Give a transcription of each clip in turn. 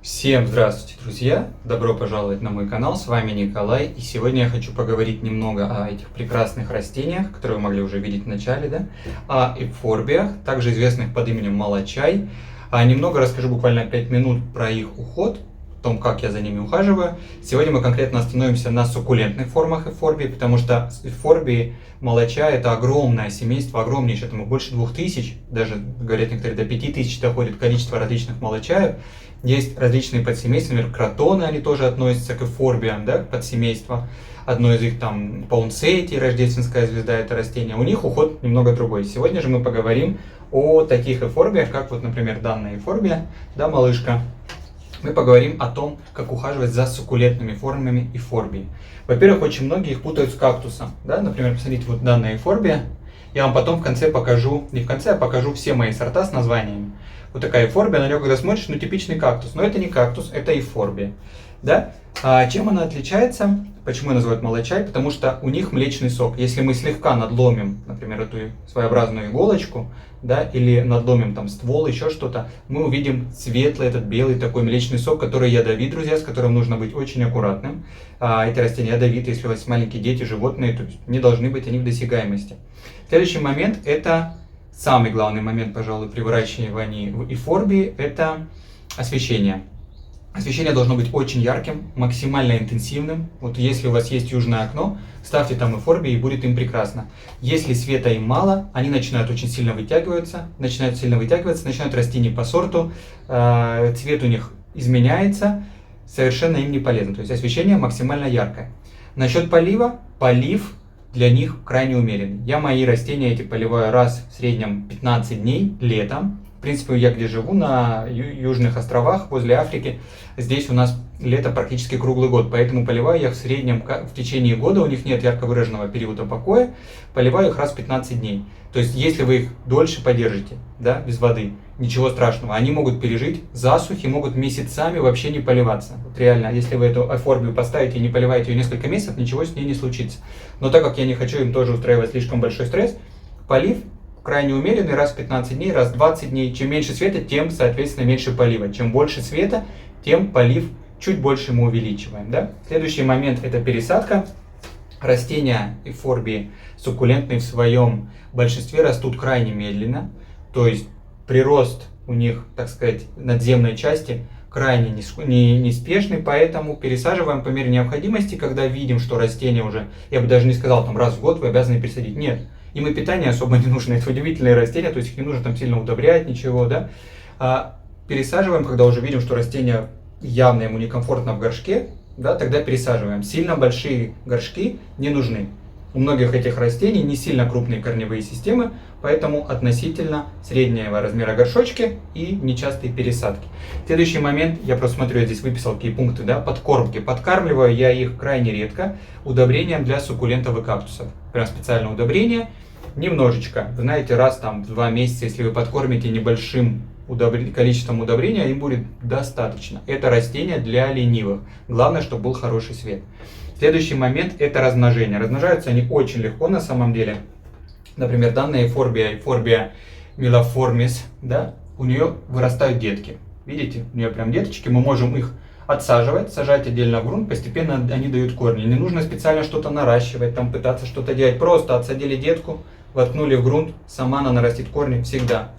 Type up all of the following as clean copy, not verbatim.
Всем здравствуйте, друзья! Добро пожаловать на мой канал, с вами Николай. И сегодня я хочу поговорить немного о этих прекрасных растениях, которые вы могли уже видеть в начале, да? О эйфорбиях, также известных под именем молочай. Немного расскажу, буквально 5 минут, про их уход, о том, как я за ними ухаживаю. Сегодня мы конкретно остановимся на суккулентных формах эйфорбии, потому что эйфорбии молочай — это огромное семейство, огромнейшее, там больше 2000, даже, говорят некоторые, до 5000 доходит количество различных молочаев. Есть различные подсемейства, например, кротоны, они тоже относятся к эйфорбиям, да, подсемейство. Одно из их там паунсетий, рождественская звезда, это растение. У них уход немного другой. Сегодня же мы поговорим о таких эйфорбиях, как вот, например, данная эйфорбия, да, малышка. Мы поговорим о том, как ухаживать за суккулентными формами эйфорбии. Во-первых, очень многие их путают с кактусом, да, например, посмотрите, вот данная эйфорбия. Я вам потом в конце покажу, не в конце, а покажу все мои сорта с названиями. Вот такая эйфорбия, на нее когда смотришь, ну типичный кактус. Но это не кактус, это эйфорбия. Да? Чем она отличается? Почему ее называют молочай? Потому что у них млечный сок. Если мы слегка надломим, например, эту своеобразную иголочку, да, или надломим там ствол, еще что-то, мы увидим светлый, этот белый такой млечный сок, который ядовит, друзья, с которым нужно быть очень аккуратным. Эти растения ядовиты, если у вас маленькие дети, животные, то не должны быть они в досягаемости. Следующий момент — это самый главный момент, пожалуй, при выращивании в эйфорбии – это освещение. Освещение должно быть очень ярким, максимально интенсивным. Вот если у вас есть южное окно, ставьте там эйфорбии, и будет им прекрасно. Если света им мало, они начинают очень сильно вытягиваться, начинают расти не по сорту, цвет у них изменяется, совершенно им не полезно. То есть освещение максимально яркое. Насчет полива, полив для них крайне умеренный. Я мои растения эти поливаю раз в среднем 15 дней летом. В принципе, я где живу, на южных островах, возле Африки, здесь у нас лето практически круглый год, поэтому поливаю я в среднем в течение года, у них нет ярко выраженного периода покоя, поливаю их раз в 15 дней. То есть, если вы их дольше подержите, да, без воды, ничего страшного, они могут пережить засухи, могут месяцами вообще не поливаться. Вот реально, если вы эту эйфорбию поставите и не поливаете ее несколько месяцев, ничего с ней не случится. Но так как я не хочу им тоже устраивать слишком большой стресс, полив крайне умеренный, раз в 15 дней, раз в 20 дней. Чем меньше света, тем, соответственно, меньше полива. Чем больше света, тем полив чуть больше мы увеличиваем. Да? Следующий момент – это пересадка. Растения эйфорбии суккулентные в своем большинстве растут крайне медленно. То есть прирост у них, так сказать, надземной части крайне неспешный, поэтому пересаживаем по мере необходимости, когда видим, что растение уже, я бы даже не сказал, там раз в год вы обязаны пересадить. Нет. Им и питание особо не нужно, это удивительные растения, то есть их не нужно там сильно удобрять, ничего, да. Пересаживаем, когда уже видим, что растение явно ему некомфортно в горшке, да, тогда пересаживаем. Сильно большие горшки не нужны. У многих этих растений не сильно крупные корневые системы, поэтому относительно среднего размера горшочки и нечастые пересадки. Следующий момент, я просто смотрю, я здесь выписал какие пункты, да, подкормки. Подкармливаю я их крайне редко удобрением для суккулентов и кактусов. Прям специальное удобрение. Немножечко, вы знаете, раз там в 2 месяца, если вы подкормите небольшим количеством удобрения, им будет достаточно. Это растение для ленивых. Главное, чтобы был хороший свет. Следующий момент – это размножение. Размножаются они очень легко на самом деле. Например, данная эйфорбия милоформис, да, у нее вырастают детки. Видите, у нее прям деточки, мы можем их отсаживать, сажать отдельно в грунт, постепенно они дают корни. Не нужно специально что-то наращивать, там пытаться что-то делать. Просто отсадили детку, воткнули в грунт, сама она нарастит корни всегда,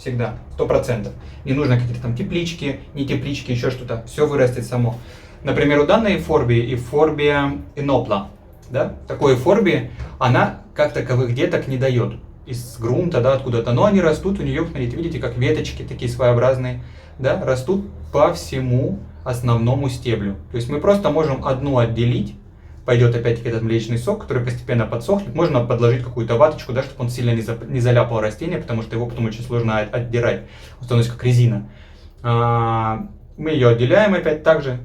100%. Не нужно какие-то там теплички, не теплички, еще что-то. Все вырастет само. Например, у данной эйфорбия энопла, да, такой эйфорбии, она как таковых деток не дает из грунта, да, откуда-то, но они растут у нее, смотрите, видите, как веточки такие своеобразные, да, растут по всему основному стеблю. То есть мы просто можем одну отделить, пойдет опять-таки этот млечный сок, который постепенно подсохнет, можно подложить какую-то ваточку, да, чтобы он сильно не заляпал растение, потому что его потом очень сложно отдирать, он становится как резина. Мы ее отделяем опять также,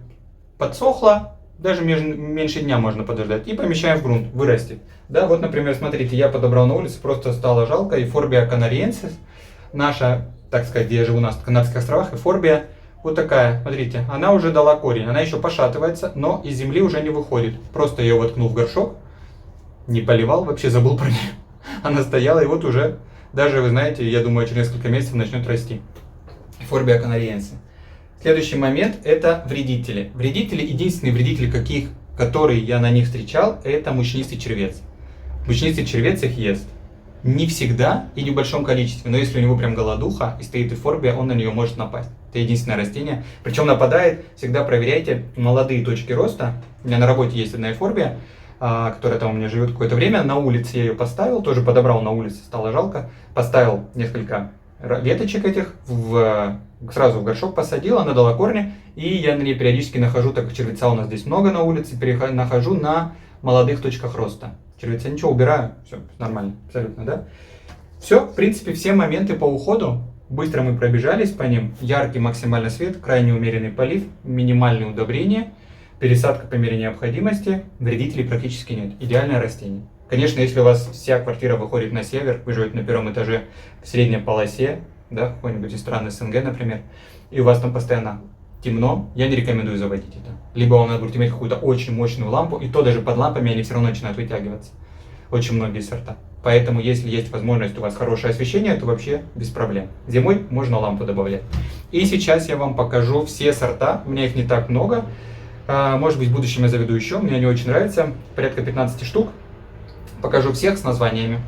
подсохла, даже меньше дня можно подождать, и помещаем в грунт, вырастет. Да, вот, например, смотрите, я подобрал на улице, просто стало жалко, эйфорбия канариенсис, наша, так сказать, где я живу на Канарских островах, эйфорбия, вот такая, смотрите, она уже дала корень, она еще пошатывается, но из земли уже не выходит. Просто ее воткнул в горшок, не поливал, вообще забыл про нее. Она стояла, и вот уже, даже, вы знаете, я думаю, через несколько месяцев начнет расти. Эйфорбия канариенсис. Следующий момент – это вредители. Вредители, единственные вредители, которые я на них встречал, это мучнистый червец. Мучнистый червец их ест. Не всегда и не в большом количестве, но если у него прям голодуха и стоит эйфорбия, он на нее может напасть. Это единственное растение. Причем нападает, всегда проверяйте молодые точки роста. У меня на работе есть одна эйфорбия, которая там у меня живет какое-то время. На улице я ее поставил, тоже подобрал на улице, стало жалко. Поставил несколько веточек этих, сразу в горшок посадил, она дала корни. И я на ней периодически нахожу, так как червеца у нас здесь много на улице, нахожу на молодых точках роста. Червеца ничего, убираю, все нормально, абсолютно, да? Все, в принципе, все моменты по уходу. Быстро мы пробежались по ним. Яркий максимальный свет, крайне умеренный полив, минимальные удобрения, пересадка по мере необходимости, вредителей практически нет. Идеальное растение. Конечно, если у вас вся квартира выходит на север, вы живете на первом этаже в средней полосе, да, какой-нибудь из стран СНГ, например, и у вас там постоянно темно, я не рекомендую заводить это. Либо вам надо будет иметь какую-то очень мощную лампу, и то даже под лампами они все равно начинают вытягиваться. Очень многие сорта. Поэтому, если есть возможность, у вас хорошее освещение, то вообще без проблем. Зимой можно лампу добавлять. И сейчас я вам покажу все сорта. У меня их не так много. Может быть, в будущем я заведу еще. Мне они очень нравятся. Порядка 15 штук. Покажу всех с названиями.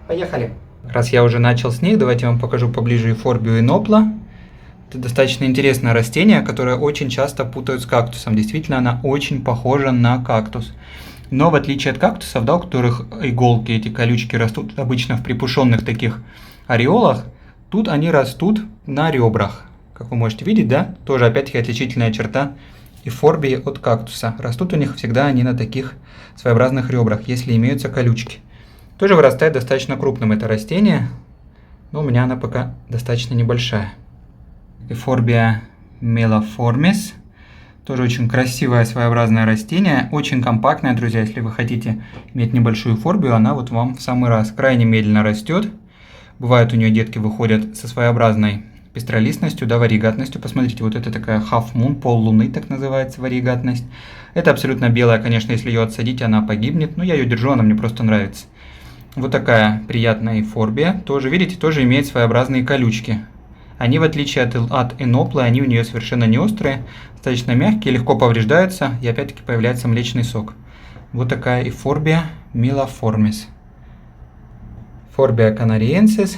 Поехали. Раз я уже начал с них, давайте я вам покажу поближе эйфорбию инопла. Это достаточно интересное растение, которое очень часто путают с кактусом. Действительно, она очень похожа на кактус. Но в отличие от кактусов, да, у которых иголки, эти колючки растут обычно в припушенных таких ореолах, тут они растут на ребрах. Как вы можете видеть, да, тоже опять-таки отличительная черта эйфорбии от кактуса. Растут у них всегда они на таких своеобразных ребрах, если имеются колючки. Тоже вырастает достаточно крупным это растение, но у меня она пока достаточно небольшая. Эйфорбия мелоформис. Тоже очень красивое своеобразное растение, очень компактное, друзья, если вы хотите иметь небольшую эйфорбию, она вот вам в самый раз. Крайне медленно растет, бывает у нее детки выходят со своеобразной пестролистностью, да, варигатностью. Посмотрите, вот это такая half moon, пол луны, так называется, варигатность. Это абсолютно белая, конечно, если ее отсадить, она погибнет, но я ее держу, она мне просто нравится. Вот такая приятная эйфорбия, тоже, видите, тоже имеет своеобразные колючки. Они, в отличие от эноплы, они у нее совершенно не острые, достаточно мягкие, легко повреждаются, и опять-таки появляется млечный сок. Вот такая эйфорбия мелоформис. Эйфорбия канариенсис.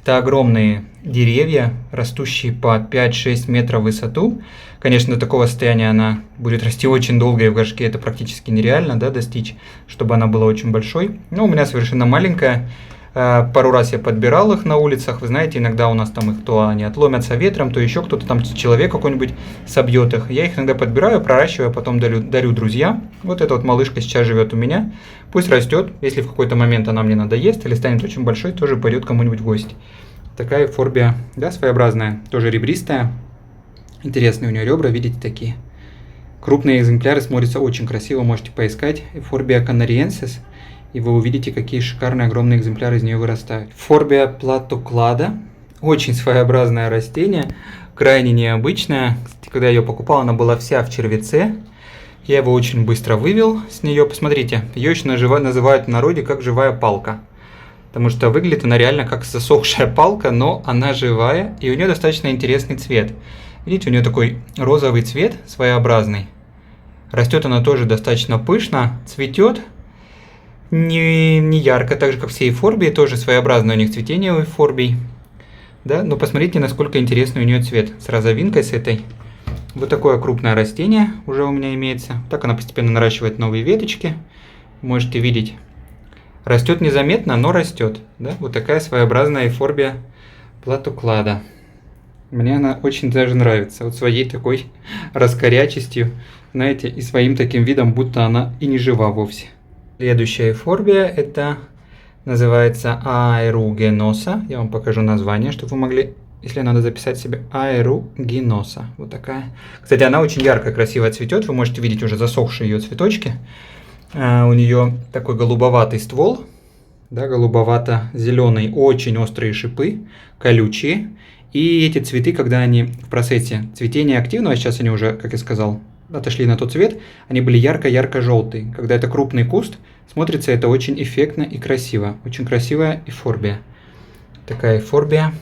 Это огромные деревья, растущие по 5-6 метров в высоту. Конечно, до такого состояния она будет расти очень долго, и в горшке это практически нереально, да, достичь, чтобы она была очень большой. Но у меня совершенно маленькая. Пару раз я подбирал их на улицах, вы знаете, иногда у нас там их то они отломятся ветром, то еще кто-то там, человек какой-нибудь собьет их. Я их иногда подбираю, проращиваю, потом дарю друзьям. Вот эта вот малышка сейчас живет у меня, пусть растет, если в какой-то момент она мне надоест или станет очень большой, тоже пойдет кому-нибудь в гости. Такая эйфорбия, да, своеобразная, тоже ребристая, интересные у нее ребра, видите, такие. Крупные экземпляры смотрятся очень красиво, можете поискать. Эйфорбия канариенсис. И вы увидите, какие шикарные огромные экземпляры из нее вырастают. Эйфорбия платоклада. Очень своеобразное растение, крайне необычное. Кстати, когда я ее покупал, она была вся в червеце. Я его очень быстро вывел с нее. Посмотрите, ее еще называют в народе как живая палка. Потому что выглядит она реально как засохшая палка, но она живая. И у нее достаточно интересный цвет. Видите, у нее такой розовый цвет своеобразный. Растет она тоже достаточно пышно, цветет. Не ярко, так же как все эйфорбии, тоже своеобразное у них цветение у эйфорбий. Да, но посмотрите, насколько интересный у нее цвет. С розовинкой, с этой. Вот такое крупное растение уже у меня имеется. Так она постепенно наращивает новые веточки. Можете видеть. Растет незаметно, но растет. Да? Вот такая своеобразная эйфорбия платоклада. Мне она очень даже нравится. Вот своей такой раскорячестью, знаете, и своим таким видом, будто она и не жива вовсе. Следующая эйфорбия, это называется аэрuginosa. Я вам покажу название, чтобы вы могли, если надо, записать себе. Aeruginosa. Вот такая. Кстати, она очень ярко, красиво цветет. Вы можете видеть уже засохшие ее цветочки. У нее такой голубоватый ствол, да, голубовато-зеленый, очень острые шипы, колючие. И эти цветы, когда они в процессе цветения активного, сейчас они уже, как я сказал, отошли на тот цвет, они были ярко-ярко-желтые. Когда это крупный куст, смотрится это очень эффектно и красиво. Очень красивая эйфорбия. Такая эйфорбия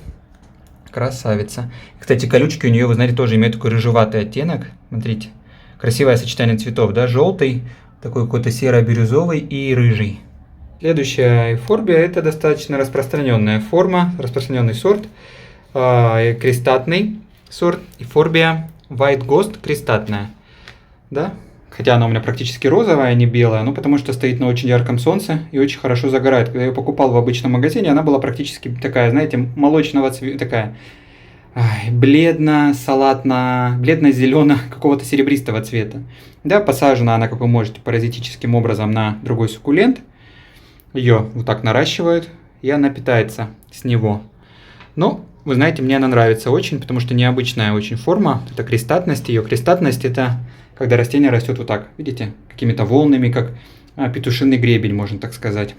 Красавица. Кстати, колючки у нее, вы знаете, тоже имеют такой рыжеватый оттенок. Смотрите. Красивое сочетание цветов, да? Желтый, такой какой-то серо-бирюзовый и рыжий. Следующая эйфорбия — это достаточно распространенная форма, распространенный сорт, крестатный сорт, эйфорбия White Ghost крестатная. Да? Хотя она у меня практически розовая, а не белая, ну потому что стоит на очень ярком солнце и очень хорошо загорает. Когда я ее покупал в обычном магазине, она была практически такая, знаете, молочного цвета, такая бледно-зелено, какого-то серебристого цвета. Да, посажена она, как вы можете, паразитическим образом на другой суккулент. Ее вот так наращивают, и она питается с него. Но, вы знаете, мне она нравится очень, потому что необычная очень форма. Это крестатность. Ее крестатность — это когда растение растет вот так, видите, какими-то волнами, как петушиный гребень, можно так сказать.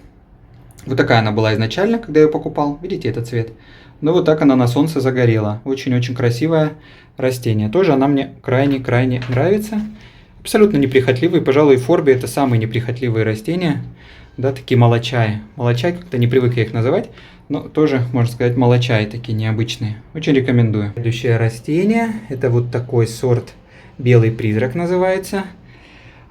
Вот такая она была изначально, когда я ее покупал. Видите этот цвет? Но вот так она на солнце загорела. Очень-очень красивое растение. Тоже она мне крайне-крайне нравится. Абсолютно неприхотливый. Пожалуй, эйфорбия — это самые неприхотливые растения. Да, такие молочаи. Молочай, как-то не привык я их называть. Но тоже, можно сказать, молочаи такие необычные. Очень рекомендую. Следующее растение — это вот такой сорт белый призрак называется.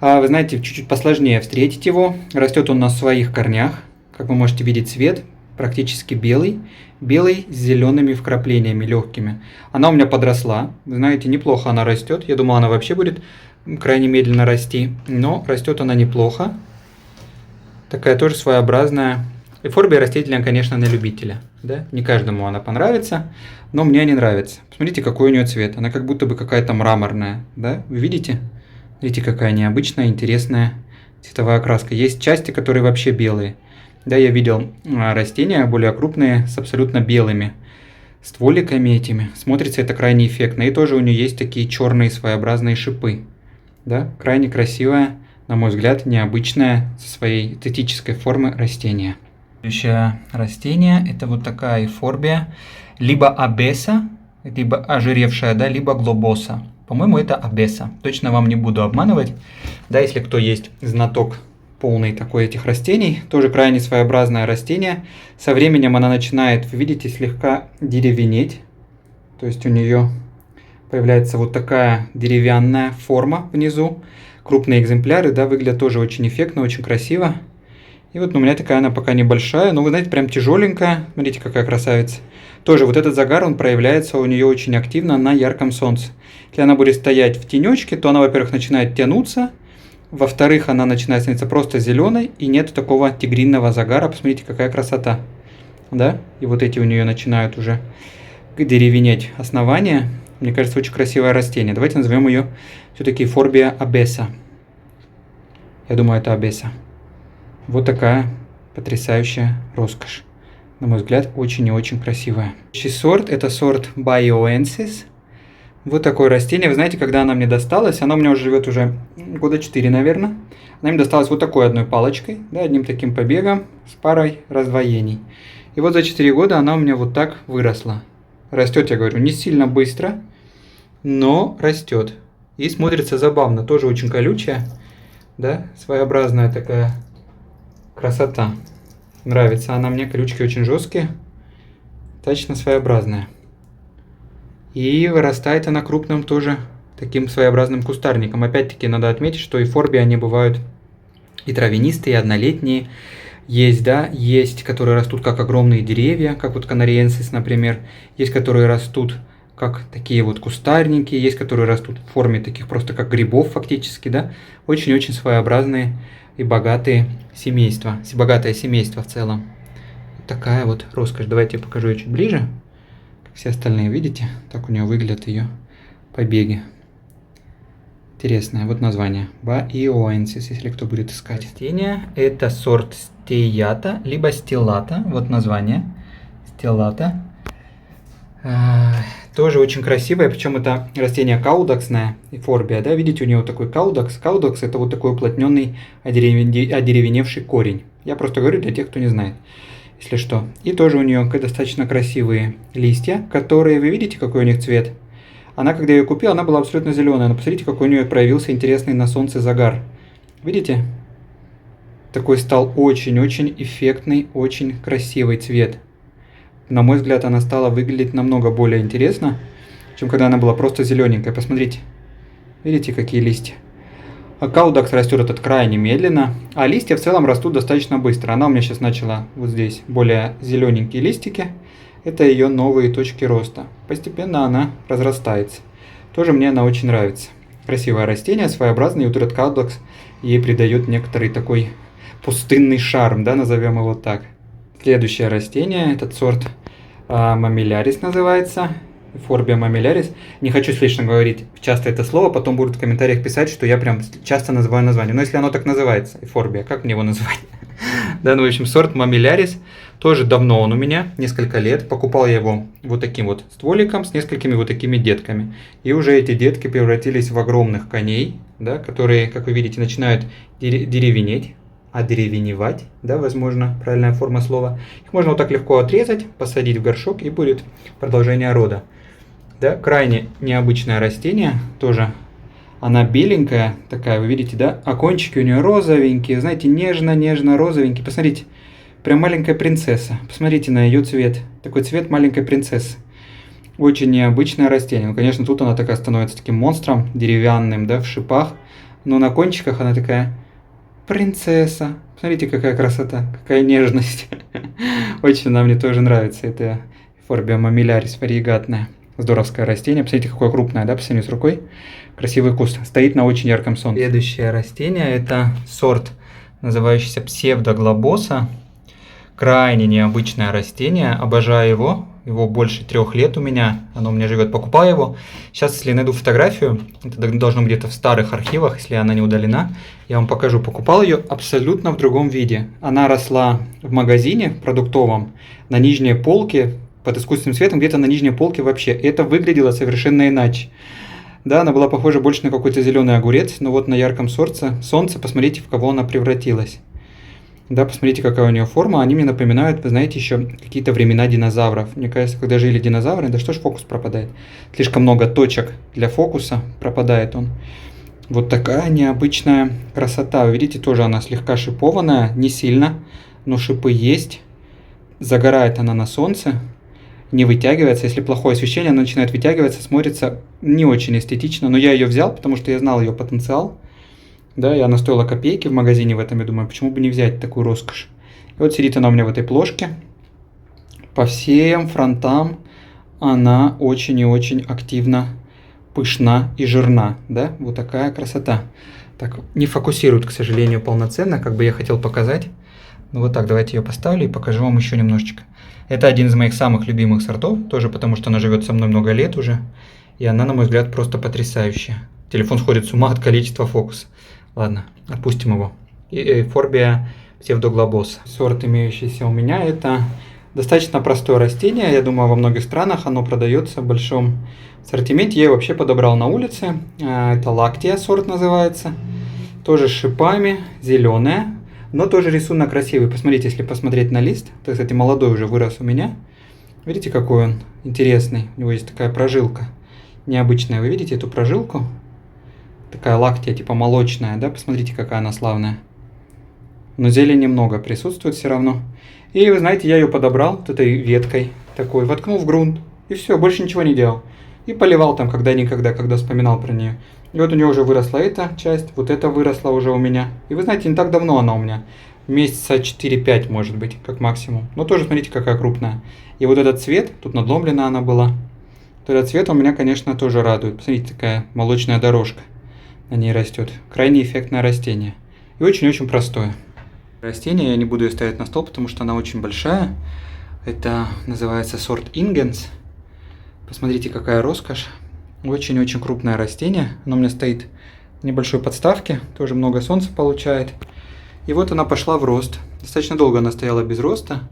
Вы знаете, чуть-чуть посложнее встретить его. Растет он на своих корнях. Как вы можете видеть, цвет практически белый. Белый с зелеными вкраплениями легкими. Она у меня подросла. Вы знаете, неплохо она растет. Я думал, она вообще будет крайне медленно расти. Но растет она неплохо. Такая тоже своеобразная. Эйфорбия растительная, конечно, на любителя. Да? Не каждому она понравится, но мне не нравится. Посмотрите, какой у нее цвет. Она как будто бы какая-то мраморная. Да? Вы видите? Видите, какая необычная, интересная цветовая окраска. Есть части, которые вообще белые. Да, я видел растения более крупные с абсолютно белыми стволиками этими. Смотрится это крайне эффектно. И тоже у нее есть такие черные своеобразные шипы. Да? Крайне красивая, на мой взгляд, необычное со своей эстетической формы растение. Следующее растение — это вот такая эйфорбия, либо абеса, либо ожиревшая, да, либо глобоса. По-моему, это абеса. Точно вам не буду обманывать. Да, если кто есть знаток полный такой этих растений, тоже крайне своеобразное растение. Со временем она начинает, вы видите, слегка деревенеть. То есть у нее появляется вот такая деревянная форма внизу. Крупные экземпляры, да, выглядят тоже очень эффектно, очень красиво. И вот у меня такая она пока небольшая, но вы знаете, прям тяжеленькая. Смотрите, какая красавица. Тоже вот этот загар, он проявляется у нее очень активно на ярком солнце. Если она будет стоять в тенечке, то она, во-первых, начинает тянуться. Во-вторых, она начинает становиться просто зеленой, и нет такого тигринного загара. Посмотрите, какая красота. Да? И вот эти у нее начинают уже деревенеть основания. Мне кажется, очень красивое растение. Давайте назовем ее все-таки эйфорбия абеса. Я думаю, это абеса. Вот такая потрясающая роскошь. На мой взгляд, очень и очень красивая. Следующий сорт — это сорт Bioensis. Вот такое растение. Вы знаете, когда она мне досталась, она у меня уже живет уже года 4, наверное. Она мне досталась вот такой одной палочкой, да, одним таким побегом с парой раздвоений. И вот за 4 года она у меня вот так выросла. Растет, я говорю, не сильно быстро, но растет. И смотрится забавно. Тоже очень колючая, да, своеобразная такая красота. Нравится она мне, колючки очень жесткие, достаточно своеобразная. И вырастает она крупным тоже таким своеобразным кустарником. Опять-таки надо отметить, что эйфорбии они бывают и травянистые, и однолетние. Есть, да, есть, которые растут как огромные деревья, как вот канариенсис, например. Есть, которые растут как такие вот кустарники, есть, которые растут в форме таких просто как грибов фактически, да. Очень-очень своеобразные и богатые семейства, богатое семейство в целом. Вот такая вот роскошь. Давайте я покажу ее чуть ближе. Как все остальные, видите? Так у нее выглядят ее побеги. Интересное вот название. Bioensis, если кто будет искать. Растение — это сорт стеята, либо стеллата. Вот название. Стеллата. Тоже очень красивое, причем это растение каудаксное, эйфорбия, да, видите, у него такой каудакс. Каудакс — это вот такой уплотненный, одеревеневший корень. Я просто говорю для тех, кто не знает, если что. И тоже у нее достаточно красивые листья, которые, вы видите, какой у них цвет. Она, когда я ее купил, она была абсолютно зеленая, но посмотрите, какой у нее проявился интересный на солнце загар. Видите? Такой стал очень-очень эффектный, очень красивый цвет. На мой взгляд, она стала выглядеть намного более интересно, чем когда она была просто зелененькая. Посмотрите, видите, какие листья? А каудакс растет этот крайне медленно, а листья в целом растут достаточно быстро. Она у меня сейчас начала вот здесь более зелененькие листики. Это ее новые точки роста. Постепенно она разрастается. Тоже мне она очень нравится. Красивое растение, своеобразный, и вот этот каудакс ей придает некоторый такой пустынный шарм, да, назовем его так. Следующее растение, этот сорт мамилярис называется. Эйфорбия мамилярис. Не хочу слишком говорить часто это слово, потом будут в комментариях писать, что я прям часто называю название. Но если оно так называется, эйфорбия, как мне его называть? Да, ну в общем, сорт мамилярис. Тоже давно он у меня, несколько лет. Покупал я его вот таким вот стволиком с несколькими вот такими детками. И уже эти детки превратились в огромных коней, да, которые, как вы видите, начинают деревенеть. Одеревеневать, да, возможно, правильная форма слова. Их можно вот так легко отрезать, посадить в горшок, и будет продолжение рода. Да, крайне необычное растение, тоже она беленькая такая, вы видите, да, а кончики у нее розовенькие, знаете, нежно-нежно розовенькие. Посмотрите, прям маленькая принцесса. Посмотрите на ее цвет, такой цвет маленькой принцессы. Очень необычное растение. Ну, конечно, тут она такая становится таким монстром деревянным, да, в шипах, но на кончиках она такая принцесса. Смотрите, какая красота, какая нежность. Очень она мне тоже нравится. Это эйфорбия мамилярис варигатная. Здоровское растение. Посмотрите, какое крупное, да, по сравнению с рукой. Красивый куст. Стоит на очень ярком солнце. Следующее растение – это сорт, называющийся псевдоглобоса. Крайне необычное растение. Обожаю его. Его больше 3 лет у меня. Оно у меня живет. Покупаю его. Сейчас, если найду фотографию, это должно где-то в старых архивах, если она не удалена, я вам покажу. Покупал ее абсолютно в другом виде. Она росла в магазине продуктовом на нижней полке, под искусственным светом, где-то на нижней полке вообще. Это выглядело совершенно иначе. Да, она была похожа больше на какой-то зеленый огурец, но вот на ярком солнце, посмотрите, в кого она превратилась. Да, посмотрите, какая у нее форма. Они мне напоминают, вы знаете, еще какие-то времена динозавров. Мне кажется, когда жили динозавры, да что ж фокус пропадает? Слишком много точек для фокуса, пропадает он. Вот такая необычная красота. Вы видите, тоже она слегка шипованная, не сильно, но шипы есть. Загорает она на солнце, не вытягивается. Если плохое освещение, она начинает вытягиваться, смотрится не очень эстетично. Но я ее взял, потому что я знал ее потенциал. Да, и она стоила копейки в магазине в этом, я думаю, почему бы не взять такую роскошь. И вот сидит она у меня в этой плошке. По всем фронтам она очень и очень активно пышна и жирна, да, вот такая красота. Так, не фокусирует, к сожалению, полноценно, как бы я хотел показать. Ну вот так, давайте ее поставлю и покажу вам еще немножечко. Это один из моих самых любимых сортов, тоже потому что она живет со мной много лет уже. И она, на мой взгляд, просто потрясающая. Телефон сходит с ума от количества фокуса. Ладно, отпустим его. Эйфорбия псевдоглобоса. Сорт, имеющийся у меня, это достаточно простое растение. Я думаю, во многих странах оно продается в большом ассортименте. Я его вообще подобрал на улице. Это лактия сорт называется. Тоже с шипами, зеленая. Но тоже рисунок красивый. Посмотрите, если посмотреть на лист. То, кстати, молодой уже вырос у меня. Видите, какой он интересный. У него есть такая прожилка необычная. Вы видите эту прожилку? Такая лактия, типа молочная, да? Посмотрите, какая она славная. Но зелени много присутствует все равно. И вы знаете, я ее подобрал вот этой веткой такой, воткнул в грунт. И все, больше ничего не делал. И поливал там когда-никогда, когда вспоминал про нее. И вот у нее уже выросла эта часть, вот эта выросла уже у меня. И вы знаете, не так давно она у меня. Месяца 4-5 может быть, как максимум. Но тоже смотрите, какая крупная. И вот этот цвет, тут надломлена она была. Вот этот цвет у меня, конечно, тоже радует. Посмотрите, такая молочная дорожка на ней растет. Крайне эффектное растение. И очень-очень простое. Растение, я не буду ее ставить на стол, потому что она очень большая. Это называется сорт Ингенс. Посмотрите, какая роскошь. Очень-очень крупное растение. Оно у меня стоит в небольшой подставке. Тоже много солнца получает. И вот она пошла в рост. Достаточно долго она стояла без роста.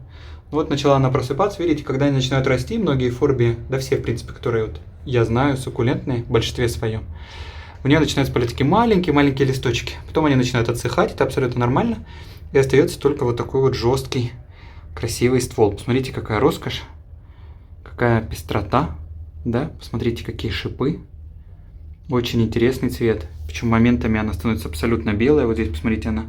Вот начала она просыпаться. Видите, когда они начинают расти, многие эйфорбии, да все, в принципе, которые вот я знаю, суккулентные, в большинстве своем, у нее начинают спалить такие маленькие-маленькие листочки. Потом они начинают отсыхать, это абсолютно нормально. И остается только вот такой вот жесткий, красивый ствол. Посмотрите, какая роскошь, какая пестрота, да? Посмотрите, какие шипы. Очень интересный цвет. Причем моментами она становится абсолютно белая. Вот здесь, посмотрите, она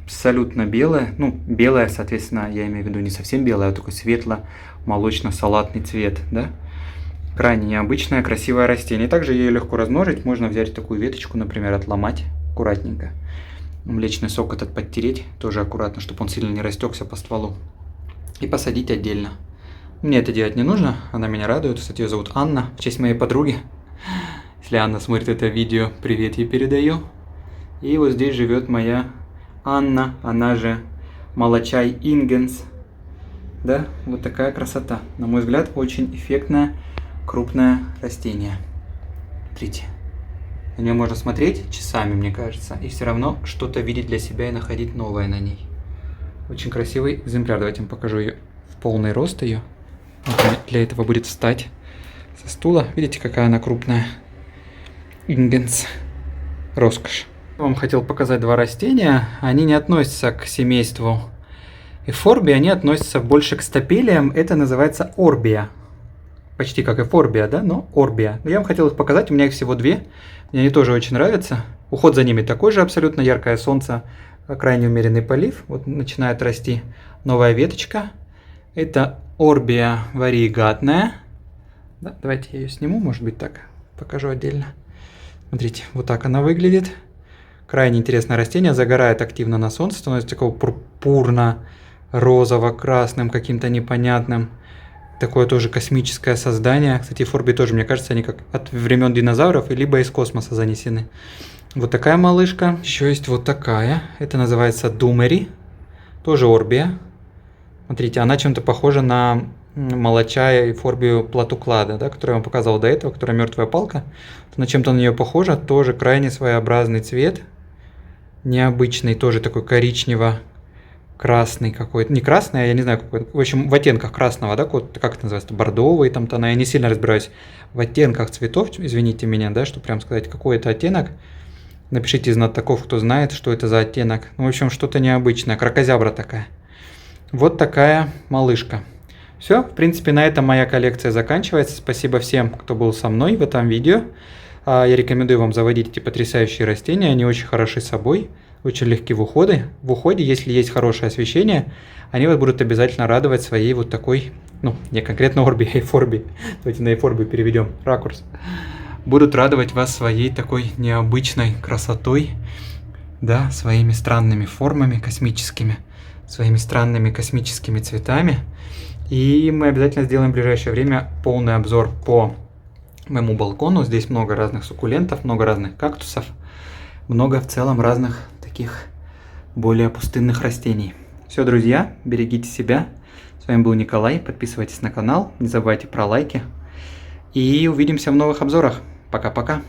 абсолютно белая. Ну, белая, соответственно, я имею в виду не совсем белая, а такой светло-молочно-салатный цвет, да. Крайне необычное, красивое растение. Также ее легко размножить. Можно взять такую веточку, например, отломать аккуратненько. Млечный сок этот подтереть тоже аккуратно, чтобы он сильно не растекся по стволу. И посадить отдельно. Мне это делать не нужно, она меня радует. Кстати, ее зовут Анна, в честь моей подруги. Если Анна смотрит это видео, привет ей передаю. И вот здесь живет моя Анна, она же Молочай Ингенс. Да, вот такая красота. На мой взгляд, очень эффектное, крупное растение. Смотрите. На нее можно смотреть часами, мне кажется, и все равно что-то видеть для себя и находить новое на ней. Очень красивый экземпляр. Давайте я вам покажу ее в полный рост ее. Для этого будет встать со стула. Видите, какая она крупная. Ингенс. Роскошь. Я вам хотел показать два растения. Они не относятся к семейству эфорбии, они относятся больше к стапелиям. Это называется орбия. Почти как эфорбия, да, но орбия. Я вам хотел их показать, у меня их всего две. Мне они тоже очень нравятся. Уход за ними такой же, абсолютно яркое солнце, крайне умеренный полив. Вот начинает расти новая веточка. Это орбия вариегатная. Да, давайте я ее сниму, может быть так, покажу отдельно. Смотрите, вот так она выглядит. Крайне интересное растение, загорает активно на солнце, становится такого пурпурно-розово-красным, каким-то непонятным. Такое тоже космическое создание. Кстати, эфорбии тоже, мне кажется, они как от времен динозавров, либо из космоса занесены. Вот такая малышка. Еще есть вот такая. Это называется думери. Тоже орбия. Смотрите, она чем-то похожа на молочая эфорбию платуклада, да, которую я вам показывал до этого, которая мертвая палка. Она чем-то на нее похожа. Тоже крайне своеобразный цвет. Необычный, тоже такой коричнево-красный какой-то. Не красный, а я не знаю какой. В общем, в оттенках красного, да, как это называется, бордовый там тона. Я не сильно разбираюсь в оттенках цветов, извините меня, да, чтобы прям сказать, какой это оттенок. Напишите знатоков, кто знает, что это за оттенок. Ну, в общем, что-то необычное, кракозябра такая. Вот такая малышка. Все, в принципе, на этом моя коллекция заканчивается. Спасибо всем, кто был со мной в этом видео. Я рекомендую вам заводить эти потрясающие растения. Они очень хороши собой, очень легки в уходе. В уходе, если есть хорошее освещение, они вас будут обязательно радовать своей вот такой, ну, не конкретно орбии, а эфорбии. Давайте на эфорбию переведем ракурс. Будут радовать вас своей такой необычной красотой, да, своими странными формами космическими, своими странными космическими цветами. И мы обязательно сделаем в ближайшее время полный обзор по моему балкону. Здесь много разных суккулентов, много разных кактусов, много в целом разных таких более пустынных растений. Все, друзья, берегите себя. С вами был Николай. Подписывайтесь на канал, не забывайте про лайки. И увидимся в новых обзорах. Пока-пока.